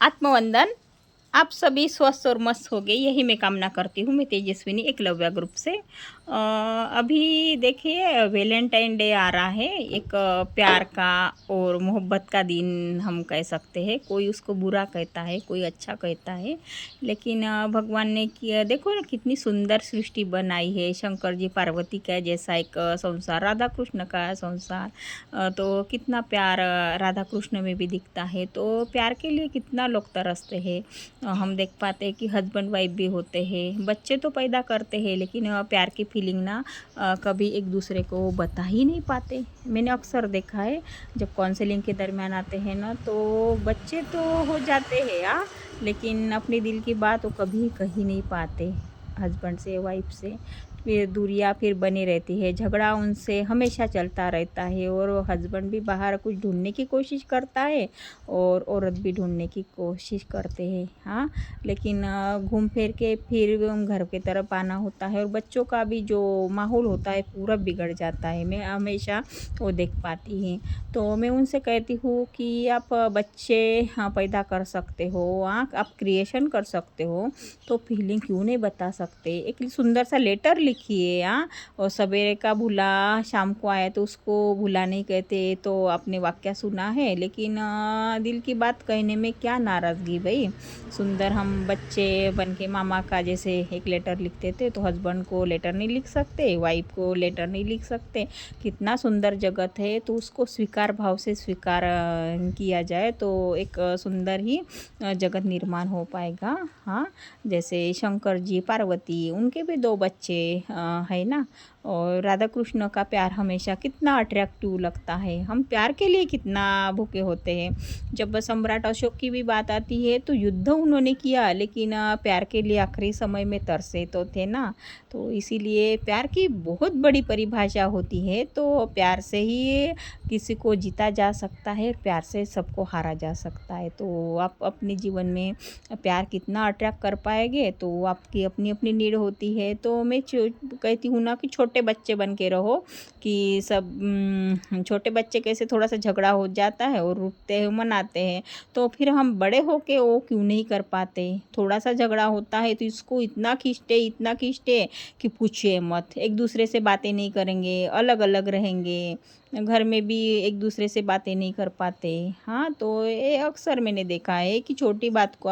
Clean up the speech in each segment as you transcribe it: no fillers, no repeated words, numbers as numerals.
आत्मवंदन। आप सभी स्वस्थ और मस्त हो गए, यही मैं कामना करती हूँ। मैं तेजस्विनी एकलव्य ग्रुप से। अभी देखिए वैलेंटाइन डे आ रहा है। एक प्यार का और मोहब्बत का दिन हम कह सकते हैं। कोई उसको बुरा कहता है, कोई अच्छा कहता है, लेकिन भगवान ने किया देखो ना, कितनी सुंदर सृष्टि बनाई है। शंकर जी पार्वती का जैसा एक संसार, राधा कृष्ण का संसार, तो कितना प्यार राधा कृष्ण में भी दिखता है। तो प्यार के लिए कितना लोग तरसते हैं। हम देख पाते हैं कि हस्बैंड वाइफ भी होते हैं, बच्चे तो पैदा करते हैं, लेकिन प्यार की फीलिंग ना कभी एक दूसरे को बता ही नहीं पाते। मैंने अक्सर देखा है, जब काउंसलिंग के दरमियान आते हैं ना, तो बच्चे तो हो जाते हैं लेकिन अपने दिल की बात वो कभी कही नहीं पाते हस्बैंड से, वाइफ से। फिर दूरियां फिर बनी रहती है, झगड़ा उनसे हमेशा चलता रहता है, और हस्बैंड भी बाहर कुछ ढूंढने की कोशिश करता है और औरत भी ढूंढने की कोशिश करते हैं। हाँ, लेकिन घूम फिर के फिर घर की तरफ आना होता है, और बच्चों का भी जो माहौल होता है पूरा बिगड़ जाता है। मैं हमेशा वो देख पाती हूँ। तो मैं उनसे कहती हूँ कि आप बच्चे हाँ पैदा कर सकते हो, आप क्रिएशन कर सकते हो, तो फीलिंग क्यों नहीं बता सकते। एक सुंदर सा लेटर लिखिए। और सवेरे का भूला शाम को आया तो उसको भूला नहीं कहते। तो आपने वाक्य सुना है, लेकिन दिल की बात कहने में क्या नाराज़गी भाई। सुंदर हम बच्चे बन के मामा का जैसे एक लेटर लिखते थे, तो हस्बैंड को लेटर नहीं लिख सकते, वाइफ को लेटर नहीं लिख सकते। कितना सुंदर जगत है, तो उसको स्वीकार भाव से स्वीकार किया जाए तो एक सुंदर ही जगत निर्माण हो पाएगा। हाँ, जैसे शंकर जी पार्वती, उनके भी दो बच्चे है ना। और राधा कृष्ण का प्यार हमेशा कितना अट्रैक्टिव लगता है। हम प्यार के लिए कितना भूखे होते हैं। जब सम्राट अशोक की भी बात आती है, तो युद्ध उन्होंने किया, लेकिन प्यार के लिए आखिरी समय में तरसे तो थे ना। तो इसीलिए प्यार की बहुत बड़ी परिभाषा होती है। तो प्यार से ही किसी को जीता जा सकता है, प्यार से सबको हारा जा सकता है। तो आप अपने जीवन में प्यार कितना अट्रैक्ट कर पाएंगे, तो आपकी अपनी अपनी नीड होती है। तो मैं कहती हूँ ना कि छोटे बच्चे बन के रहो, कि सब छोटे बच्चे कैसे थोड़ा सा झगड़ा हो जाता है और रुकते हैं, मनाते हैं, तो फिर हम बड़े होके वो क्यों नहीं कर पाते। थोड़ा सा झगड़ा होता है तो इसको इतना खींचते कि पूछिए मत। एक दूसरे से बातें नहीं करेंगे, अलग अलग रहेंगे, घर में भी एक दूसरे से बातें नहीं कर पाते। हाँ, तो ये अक्सर मैंने देखा है कि छोटी बात को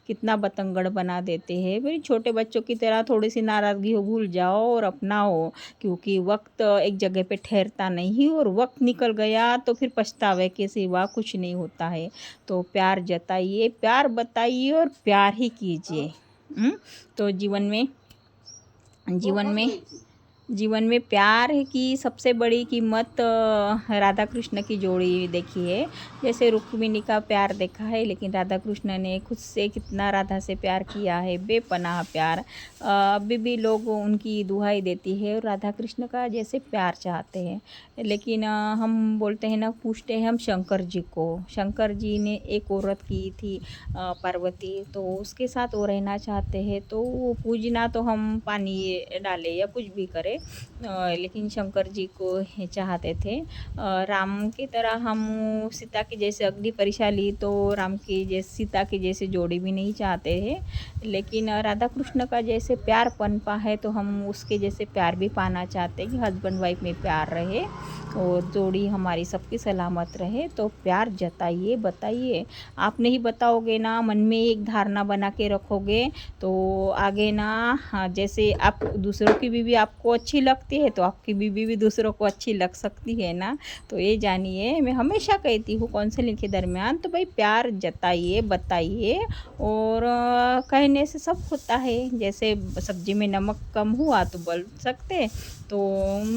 कितना बतंगड़ बना देते हैं। भाई छोटे बच्चों की तरह थोड़ी सी नाराज़गी हो भूल जाओ और अपनाओ, क्योंकि वक्त एक जगह पे ठहरता नहीं, और वक्त निकल गया तो फिर पछतावे के सिवा कुछ नहीं होता है। तो प्यार जताइए, प्यार बताइए और प्यार ही कीजिए। तो जीवन में जीवन में प्यार की सबसे बड़ी कीमत राधा कृष्ण की जोड़ी देखी है। जैसे रुक्मिणी का प्यार देखा है, लेकिन राधा कृष्ण ने खुद से कितना राधा से प्यार किया है, बेपनाह प्यार। अभी भी लोग उनकी दुहाई देती है और राधा कृष्ण का जैसे प्यार चाहते हैं। लेकिन हम बोलते हैं ना, पूछते हैं हम शंकर जी को। शंकर जी ने एक औरत की थी पार्वती, तो उसके साथ वो रहना चाहते हैं, तो वो पूजना तो हम पानी डाले या कुछ भी करें, लेकिन शंकर जी को ये चाहते थे। राम की तरह हम सीता की जैसे अग्नि परीक्षा ली, तो राम की जैसे सीता की जैसे जोड़ी भी नहीं चाहते हैं। लेकिन राधा कृष्ण का जैसे प्यार पनपा है, तो हम उसके जैसे प्यार भी पाना चाहते हैं कि हस्बैंड वाइफ में प्यार रहे और जोड़ी हमारी सबकी सलामत रहे। तो प्यार जताइए, बताइए। आप नहीं बताओगे ना, मन में एक धारणा बना के रखोगे, तो आगे ना, हाँ, जैसे आप दूसरों की बीवी आपको अच्छी लगती है, तो आपकी बीवी भी दूसरों को अच्छी लग सकती है ना। तो ये जानिए, मैं हमेशा कहती हूँ काउंसलिंग के दरमियान, तो भाई प्यार जताइए, बताइए। और कहने से सब होता है। जैसे सब्जी में नमक कम हुआ तो बोल सकते, तो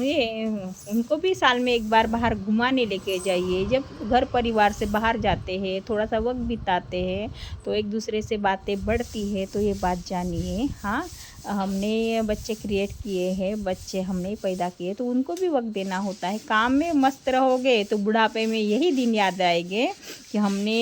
ये उनको भी साल में एक बार बाहर घुमाने लेके जाइए। जब घर परिवार से बाहर जाते हैं, थोड़ा सा वक्त बिताते हैं, तो एक दूसरे से बातें बढ़ती है। तो ये बात जानिए। हाँ, हमने बच्चे क्रिएट किए हैं, बच्चे हमने पैदा किए, तो उनको भी वक्त देना होता है। काम में मस्त रहोगे तो बुढ़ापे में यही दिन याद आएंगे कि हमने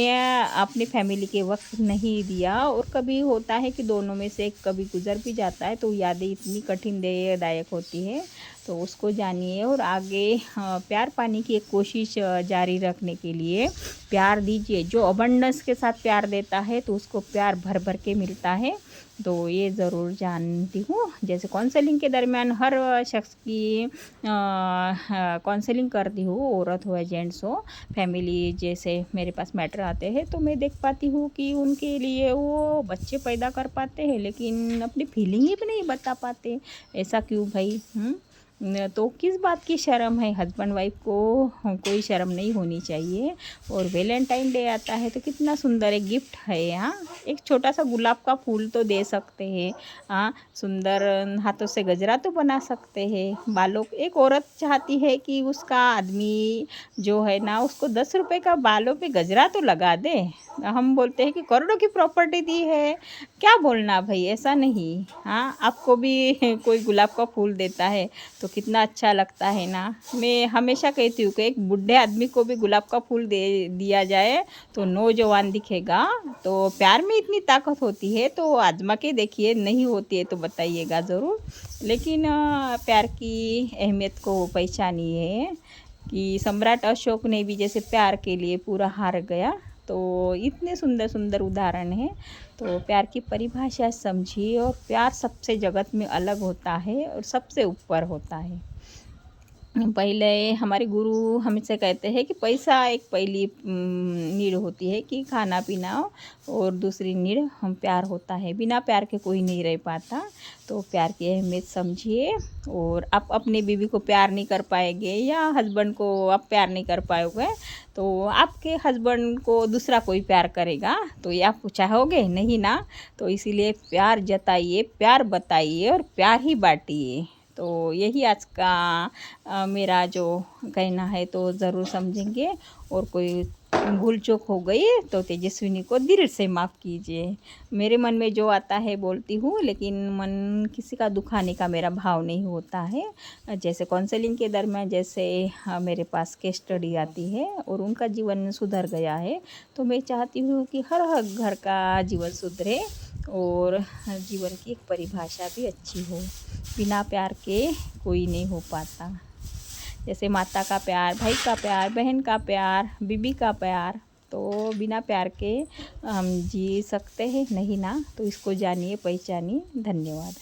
अपनी फैमिली के वक्त नहीं दिया। और कभी होता है कि दोनों में से एक कभी गुजर भी जाता है, तो यादें इतनी कठिन दायक होती है। तो उसको जानिए और आगे प्यार पाने की एक कोशिश जारी रखने के लिए प्यार दीजिए। जो अबंडेंस के साथ प्यार देता है तो उसको प्यार भर भर के मिलता है। तो ये ज़रूर जानती हूँ। जैसे काउंसलिंग के दरमियान हर शख्स की काउंसलिंग करती हूँ, औरत हो या जेंट्स हो, फैमिली जैसे मेरे पास मैटर आते हैं तो मैं देख पाती हूँ कि उनके लिए वो बच्चे पैदा कर पाते हैं लेकिन अपनी फीलिंग ही भी नहीं बता पाते। ऐसा क्यों भाई? तो किस बात की शर्म है? हस्बैंड वाइफ को कोई शर्म नहीं होनी चाहिए। और वैलेंटाइन डे आता है तो कितना सुंदर एक गिफ्ट है। हाँ, एक छोटा सा गुलाब का फूल तो दे सकते हैं। हाँ, सुंदर हाथों से गजरा तो बना सकते हैं। बालों एक औरत चाहती है कि उसका आदमी जो है ना उसको 10 रुपए का बालों पे गजरा तो लगा दे। हम बोलते हैं कि करोड़ों की प्रॉपर्टी दी है, क्या बोलना भाई? ऐसा नहीं। हाँ, आपको भी कोई गुलाब का फूल देता है तो कितना अच्छा लगता है ना। मैं हमेशा कहती हूँ कि एक बूढ़े आदमी को भी गुलाब का फूल दे दिया जाए तो नौजवान दिखेगा। तो प्यार में इतनी ताकत होती है तो आजमा के देखिए, नहीं होती है तो बताइएगा ज़रूर। लेकिन प्यार की अहमियत को पहचानिए कि सम्राट अशोक ने भी जैसे प्यार के लिए पूरा हार गया। तो इतने सुंदर सुंदर उदाहरण हैं। तो प्यार की परिभाषा समझिए और प्यार सबसे जगत में अलग होता है और सबसे ऊपर होता है। पहले हमारे गुरु हमेशा कहते हैं कि पैसा एक पहली नीड होती है कि खाना पीना, और दूसरी नीड हम प्यार होता है। बिना प्यार के कोई नहीं रह पाता। तो प्यार की अहमियत समझिए। और आप अपनी बीवी को प्यार नहीं कर पाएंगे या हस्बैंड को आप प्यार नहीं कर पाओगे तो आपके हस्बैंड को दूसरा कोई प्यार करेगा तो ये आप चाहोगे नहीं ना। तो इसीलिए प्यार जताइए, प्यार बताइए और प्यार ही बांटिए। तो यही आज का मेरा जो कहना है तो ज़रूर समझेंगे। और कोई भूल चूक हो गई तो तेजस्विनी को दिल से माफ़ कीजिए। मेरे मन में जो आता है बोलती हूँ, लेकिन मन किसी का दुखाने का मेरा भाव नहीं होता है। जैसे काउंसलिंग के दरमियान जैसे मेरे पास केस स्टडी आती है और उनका जीवन सुधर गया है तो मैं चाहती हूँ कि हर घर का जीवन सुधरे और जीवन की एक परिभाषा भी अच्छी हो। बिना प्यार के कोई नहीं हो पाता। जैसे माता का प्यार, भाई का प्यार, बहन का प्यार, बीबी का प्यार, तो बिना प्यार के हम जी सकते हैं नहीं ना। तो इसको जानिए, पहचानिए। धन्यवाद।